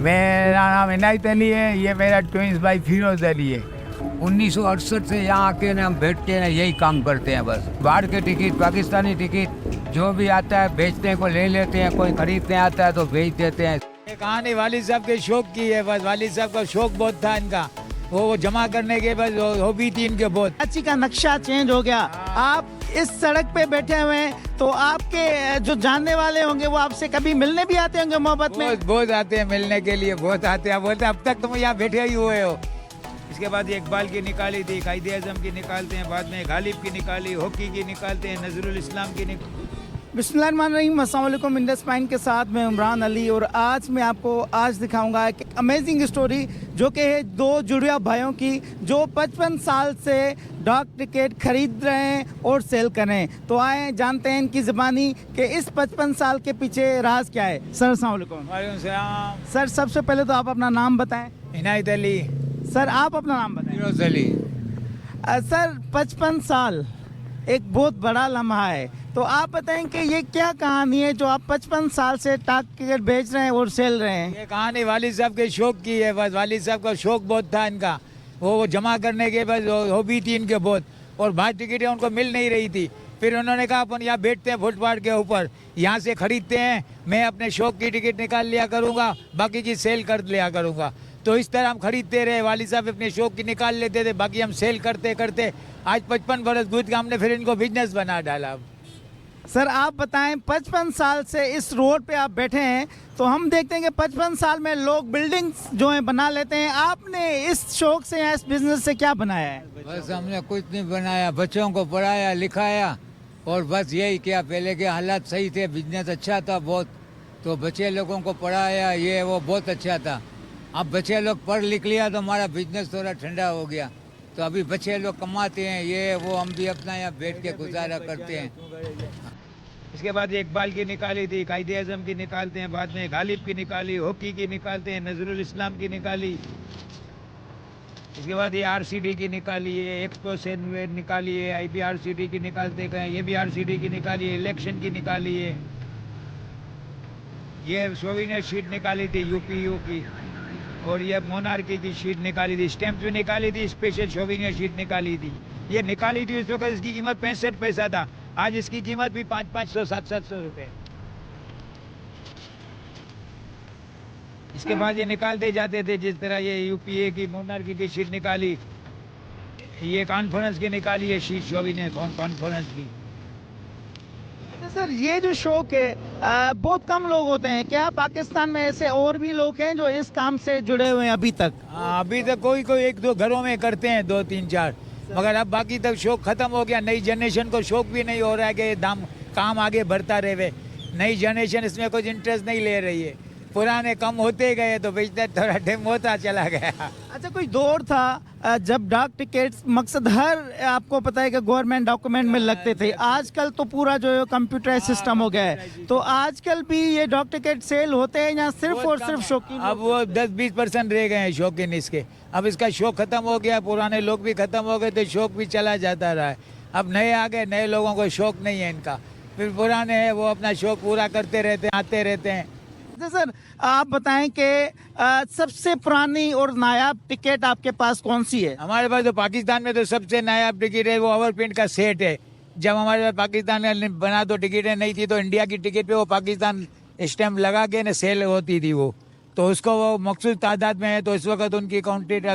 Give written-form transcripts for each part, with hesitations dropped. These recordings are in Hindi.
मेरा नाम इनायत अली है, ये मेरा ट्विंस भाई फिरोज अली है। 1968 से यहाँ आके ना हम बैठते हैं, यही काम करते हैं बस। बाहर के टिकट, पाकिस्तानी टिकट जो भी आता है बेचने को ले लेते हैं, कोई खरीदने आता है तो बेच देते हैं। ये कहानी वालिद साहब के शौक की है, बस वालिद साहब का शौक बहुत था इनका, वो जमा करने के बस हॉबी थी इनके बहुत। कराची का नक्शा चेंज हो गया। आप इस सड़क पे बैठे हुए हैं तो आपके जो जानने वाले होंगे वो आपसे कभी मिलने भी आते होंगे मोहब्बत में? बहुत आते हैं मिलने के लिए, बहुत आते हैं। बोलते अब तक तुम यहाँ बैठे ही हुए हो। इसके बाद इकबाल की निकाली थी, कायदे आजम की निकालते हैं, बाद में गालिब की निकाली, हॉकी की निकालते हैं, नजरुल इस्लाम की बिस्मिल्लाहिर्रहमानिर्रहीम, अस्सलाम वालेकुम। इंडस पाइन के साथ मैं इमरान अली और आज मैं आपको दिखाऊंगा एक अमेजिंग स्टोरी जो कि है दो जुड़िया भाइयों की जो 55 साल से डाक टिकट खरीद रहे हैं और सेल कर रहे हैं। तो आए जानते हैं इनकी ज़बानी कि इस 55 साल के पीछे राज क्या है। सर अस्सलाम वालेकुम। वालेकुम सलाम। सर सबसे पहले तो आप अपना नाम बताएं। इनायत अली। सर आप अपना नाम बताएं। फिरोज अली। सर 55 साल एक बहुत बड़ा लम्हा है, तो आप बताएं कि ये क्या कहानी है जो आप 55 साल से डाक टिकट बेच रहे हैं और सेल रहे हैं? ये कहानी वालिद साहब के शौक की है, बस वालिद साहब का शौक बहुत था इनका, वो जमा करने के बस हॉबी थी इनके बहुत, और बाहर टिकटें उनको मिल नहीं रही थी। फिर उन्होंने कहा अपन यहाँ बैठते हैं फुटपाथ के ऊपर, यहाँ से खरीदते हैं, मैं अपने शौक की टिकट निकाल लिया करूँगा, बाकी की सेल कर लिया करूँगा। तो इस तरह हम खरीदते रहे, वालिद साहब अपने शौक की निकाल लेते थे, बाकी हम सेल करते करते आज 55 बरस गुज़र गए, हमने फिर इनको बिजनेस बना डाला। सर आप बताएं 55 साल से इस रोड पे आप बैठे हैं, तो हम देखते हैं कि 55 साल में लोग बिल्डिंग्स जो हैं बना लेते हैं, आपने इस शौक से या इस बिजनेस से क्या बनाया है? बस हमने कुछ नहीं बनाया, बच्चों को पढ़ाया लिखाया और बस यही किया। पहले के हालात सही थे, बिजनेस अच्छा था बहुत, तो बच्चे लोगों को पढ़ाया, ये वो बहुत अच्छा था। अब बच्चे लोग पढ़ लिख लिया तो हमारा बिजनेस थोड़ा ठंडा हो गया, तो अभी बच्चे लोग कमाते हैं, ये वो, हम भी अपना यहाँ बैठ के गुजारा करते हैं। इसके बाद इकबाल की निकाली थी, कायदे आजम की निकालते हैं, बाद में गालिब की निकाली, हॉकी की निकालते हैं, नजरुल इस्लाम की निकाली। इसके बाद ये आरसीडी की निकाली है, एक्सपो सेनवेयर निकाली है, IBRCD की निकालते गए, ये भी RCD की निकाली है, इलेक्शन की निकाली है, ये सोविनियर शीट निकाली थी UPU की, और ये मोनार्की की शीट निकाली थी, स्टैंप भी निकाली थी, स्पेशल सोविनियर शीट निकाली थी। ये निकाली थी उस वक्त, इसकी कीमत 65 पैसा था, आज इसकी कीमत भी 500-500 700 रुपये। इसके बाद ये निकालते जाते थे, जिस तरह ये UPA की मोनार्की की शीट निकाली, ये कॉन्फ्रेंस की निकाली है शीट, सोविनियर कॉन्फ्रेंस की। सर ये जो शौक है बहुत कम लोग होते हैं, क्या पाकिस्तान में ऐसे और भी लोग हैं जो इस काम से जुड़े हुए हैं अभी तक? अभी तक कोई एक दो घरों में करते हैं, 2-3-4, मगर अब बाकी तक शौक खत्म हो गया। नई जनरेशन को शौक भी नहीं हो रहा है कि काम आगे बढ़ता रहे। नई जनरेशन इसमें कुछ इंटरेस्ट नहीं ले रही है, पुराने कम होते गए तो बेचते थोड़ा टाइम होता चला गया। अच्छा, कोई दौर था जब डाक टिकट्स मकसद हर आपको पता है कि गवर्नमेंट डॉक्यूमेंट में लगते थे, आजकल तो पूरा जो है कंप्यूटराइज सिस्टम हो गया है, तो आजकल भी ये डाक टिकट सेल होते हैं या सिर्फ और सिर्फ शौकीन? अब वो 10-20% रह गए हैं शौकीन इसके, अब इसका शौक खत्म हो गया, पुराने लोग भी खत्म हो गए तो शौक भी चला जाता रहा है। अब नए आ गए, नए लोगों को शौक नहीं है इनका, फिर पुराने हैं वो अपना शौक पूरा करते रहते हैं, आते रहते हैं। सर आप बताएं कि सबसे पुरानी और नायाब टिकट आपके पास कौन सी है? हमारे पास तो पाकिस्तान में तो सबसे नायाब टिकट है वो ओवरप्रिंट का सेट है। जब हमारे पास पाकिस्तान में बना तो टिकटें नहीं थी, तो इंडिया की टिकट पे वो पाकिस्तान स्टैम्प लगा के ना सेल होती थी वो, तो उसको वो मखसूस तादाद में है, तो इस वक्त उनकी काउंटेड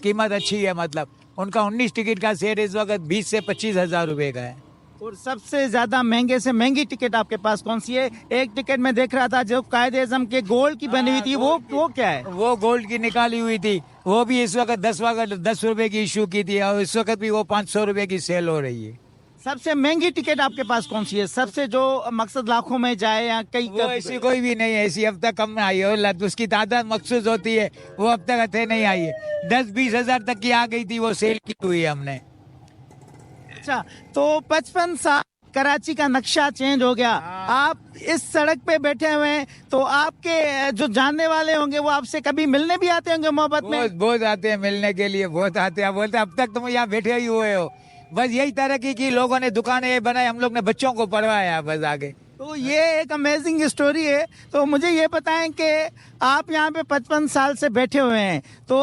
कीमत अच्छी है। मतलब उनका 19 टिकट का सेट इस वक्त 20 से 25 हज़ार रुपये का है। और सबसे ज्यादा महंगे से महंगी टिकट आपके पास कौन सी है? एक टिकट में देख रहा था जो कायदे आज़म के गोल्ड की बनी हुई थी, वो क्या है? वो गोल्ड की निकाली हुई थी, वो भी इस वक्त 10 रुपए की इशू की थी, और इस वक्त भी वो 500 रुपए की सेल हो रही है। सबसे महंगी टिकट आपके पास कौन सी है? सबसे जो मकसद लाखों में जाए या कई वो ऐसी कोई भी नहीं है, ऐसी अब तक कम आई है, उसकी तादाद मखसूस होती है, वो अब तक हथे नहीं आई है। 10-20 हज़ार तक की आ गई थी, वो सेल की हुई है हमने। अच्छा, तो 55 साल कराची का नक्शा चेंज हो गया। आप इस सड़क पे बैठे हुए हैं तो आपके जो जानने वाले होंगे वो आपसे कभी मिलने भी आते होंगे मोहब्बत में? बहुत आते हैं मिलने के लिए, बहुत आते हैं, बोलते अब तक तुम यहाँ बैठे ही हुए हो। बस यही तरक्की की, लोगों ने दुकानें बनाई, हम लोग ने बच्चों को पढ़वाया बस आगे। तो ये एक अमेजिंग स्टोरी है। तो मुझे ये बताएं कि आप यहाँ पे 55 साल से बैठे हुए हैं, तो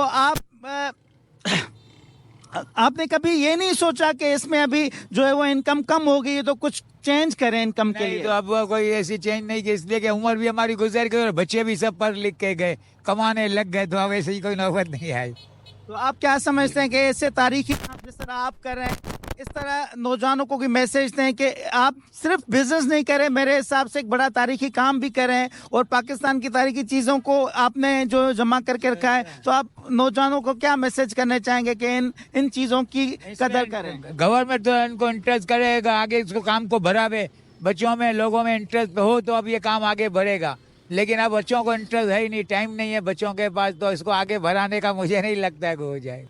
आपने कभी ये नहीं सोचा कि इसमें अभी जो है वो इनकम कम हो गई है तो कुछ चेंज करें इनकम के नहीं लिए? तो अब वो कोई ऐसी चेंज नहीं की, इसलिए कि उम्र भी हमारी गुजर गई और बच्चे भी सब पढ़ लिख के गए, कमाने लग गए, तो अब ऐसे ही कोई नौबत नहीं आई। तो आप क्या समझते हैं कि ऐसे तारीखी काम जिस तरह आप कर रहे हैं, इस तरह नौजवानों को भी मैसेज दें कि आप सिर्फ बिजनेस नहीं करें, मेरे हिसाब से एक बड़ा तारीखी काम भी करें और पाकिस्तान की तारीखी चीज़ों को आपने जो जमा करके रखा है, तो आप नौजवानों को क्या मैसेज करने चाहेंगे कि इन चीज़ों की कदर करें? गवर्नमेंट तो इनको इंटरेस्ट करेगा, आगे इसको काम को बढ़ावे, बच्चों में लोगों में इंटरेस्ट हो तो अब ये काम आगे बढ़ेगा। लेकिन अब बच्चों को इंटरेस्ट है ही नहीं, टाइम नहीं है बच्चों के पास, तो इसको आगे बढ़ाने का मुझे नहीं लगता है कि हो जाए।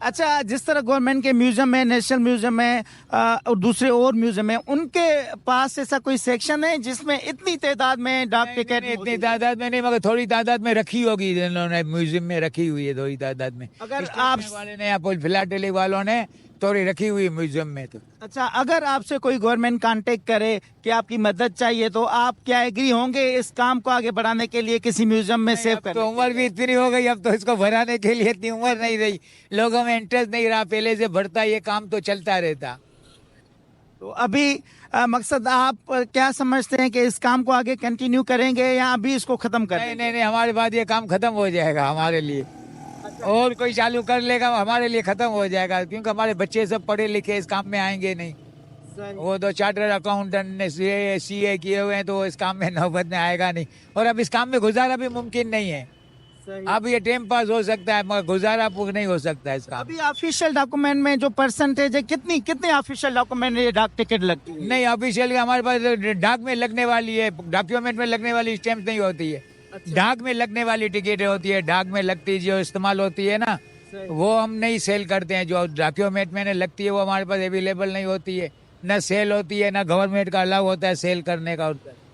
अच्छा, जिस तरह गवर्नमेंट के म्यूजियम है, नेशनल म्यूजियम है और दूसरे और म्यूजियम है, उनके पास ऐसा कोई सेक्शन है जिसमें इतनी तादाद में डाक टिकट? इतनी तादाद में नहीं, मगर थोड़ी तादाद में रखी होगी, इन्होंने म्यूजियम में रखी हुई है थोड़ी तादाद में। अगर आप वाले ने या फिलाटेली वालों ने थोड़ी रखी हुई म्यूजियम में। तो अच्छा, अगर आपसे कोई गवर्नमेंट कांटेक्ट करे कि आपकी मदद चाहिए, तो आप क्या एग्री होंगे इस काम को आगे बढ़ाने के लिए किसी म्यूजियम में सेव करने? तो उम्र भी इतनी हो गई, अब तो इसको बढ़ाने के लिए इतनी उम्र नहीं रही, लोगों में इंटरेस्ट नहीं रहा, पहले से बढ़ता ये काम तो चलता रहता। तो अभी मकसद आप क्या समझते हैं कि इस काम को आगे कंटिन्यू करेंगे या अभी इसको खत्म करेंगे? नहीं, हमारे बाद ये काम खत्म हो जाएगा हमारे लिए, और कोई चालू कर लेगा हमारे लिए खत्म हो जाएगा, क्योंकि हमारे बच्चे सब पढ़े लिखे इस काम में आएंगे नहीं। वो तो चार्टर्ड अकाउंटेंट ने CA किए हुए हैं, तो इस काम में नौबत में आएगा नहीं, और अब इस काम में गुजारा भी मुमकिन नहीं है। अब ये टाइम पास हो सकता है मगर गुजारा नहीं हो सकता है इसका। अभी ऑफिशियल डॉक्यूमेंट में जो परसेंटेज है, कितने ऑफिशियल डॉक्यूमेंट में डाक टिकट लगती है? नहीं, ऑफिशियल हमारे पास डाक में लगने वाली है, डॉक्यूमेंट में लगने वाली स्टैंप नहीं होती है। डाक में लगने वाली टिकटें होती है, डाक में लगती जो इस्तेमाल होती है ना, वो हम नहीं सेल करते हैं। जो डॉक्यूमेंट में लगती है वो हमारे पास अवेलेबल नहीं होती है, न सेल होती है, न गवर्नमेंट का अलाउ होता है सेल करने का,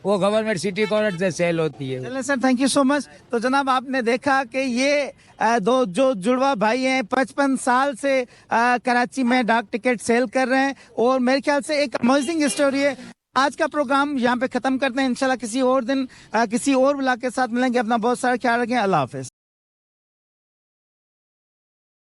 वो गवर्नमेंट सिटी कॉर्पोरेट से सेल होती है। चलिए sir, thank you so much. तो जनाब, आपने देखा कि ये दो जो जुड़वा भाई हैं 55 साल से कराची में डाक टिकट सेल कर रहे हैं, और मेरे ख्याल से एक अमेजिंग स्टोरी है। आज का प्रोग्राम यहाँ पे खत्म करते हैं, इंशाल्लाह किसी और दिन किसी और ब्लॉग के साथ मिलेंगे। अपना बहुत सारा ख्याल रखें। अल्लाह हाफिज।